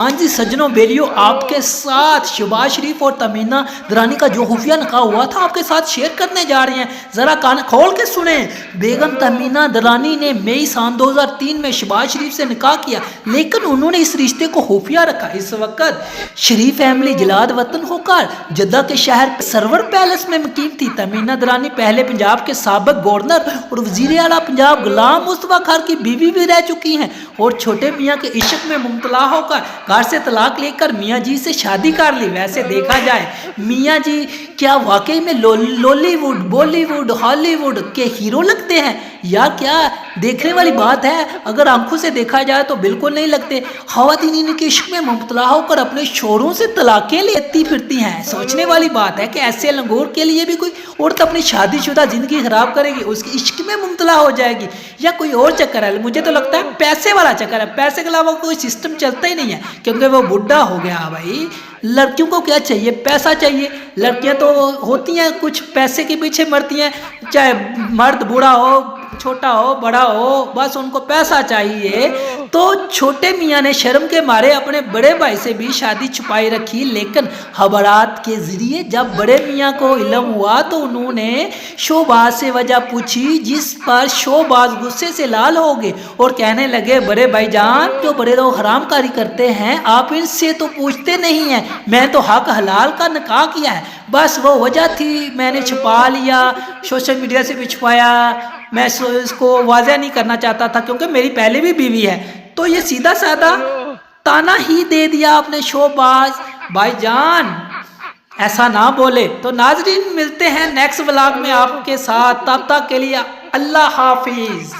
ہاں جی سجنوں بیلیو، آپ کے ساتھ شہباز شریف اور تمینہ درانی کا جو خفیہ نکاح ہوا تھا آپ کے ساتھ شیئر کرنے جا رہے ہیں، ذرا کان کھول کے سنیں۔ بیگم تمینہ درانی نے مئی سال 2003 میں شہباز شریف سے نکاح کیا، لیکن انہوں نے اس رشتے کو خفیہ رکھا۔ اس وقت شریف فیملی جلاد وطن ہو کر جدہ کے شہر سرور پیلس میں مقیم تھی۔ تمینہ درانی پہلے پنجاب کے سابق گورنر اور وزیر اعلیٰ پنجاب غلام مصطفیٰ خان کی بیوی بھی رہ چکی ہیں اور چھوٹے میاں کے عشق میں مبتلا ہو کر گھر سے طلاق لے کر میاں جی سے شادی کر لی۔ ویسے دیکھا جائے میاں جی کیا واقعی میں لولی ووڈ، بالی ووڈ، ہالی ووڈ کے ہیرو لگتے ہیں یا کیا دیکھنے والی بات ہے؟ اگر آنکھوں سے دیکھا جائے تو بالکل نہیں لگتے۔ خواتین ان کے عشق میں مبتلا ہو کر اپنے شوہروں سے طلاقیں لیتی پھرتی ہیں۔ سوچنے والی بات ہے کہ ایسے لنگور کے لیے بھی کوئی عورت اپنی شادی شدہ زندگی خراب کرے گی، اس کے عشق میں مبتلا ہو جائے گی یا کوئی اور چکر ہے؟ مجھے تو لگتا ہے پیسے والا چکر ہے، پیسے کے علاوہ کوئی سسٹم چلتا ہی نہیں ہے، کیونکہ وہ بڈھا ہو گیا۔ بھائی لڑکیوں کو کیا چاہیے؟ پیسہ چاہیے۔ لڑکیاں تو ہوتی ہیں کچھ پیسے کے پیچھے مرتی ہیں، چاہے مرد بوڑھا ہو، چھوٹا ہو، بڑا ہو، بس ان کو پیسہ چاہیے۔ تو چھوٹے میاں نے شرم کے مارے اپنے بڑے بھائی سے بھی شادی چھپائی رکھی، لیکن خبرات کے ذریعے جب بڑے میاں کو علم ہوا تو انہوں نے شہباز سے وجہ پوچھی، جس پر شہباز غصے سے لال ہو گئے اور کہنے لگے بڑے بھائی جان جو بڑے لوگ حرام کاری کرتے ہیں آپ ان سے تو پوچھتے نہیں ہیں، میں تو حق حلال کا نکاح کیا ہے، بس وہ وجہ تھی میں نے چھپا لیا، سوشل میڈیا سے بھی چھپایا، میں اس کو واضح نہیں کرنا چاہتا تھا کیونکہ میری پہلے بھی بیوی ہے۔ تو یہ سیدھا سادہ تانا ہی دے دیا آپ نے شہباز بھائی جان، ایسا نہ بولے۔ تو ناظرین ملتے ہیں نیکسٹ ولاگ میں آپ کے ساتھ، تب تک کے لیے اللہ حافظ۔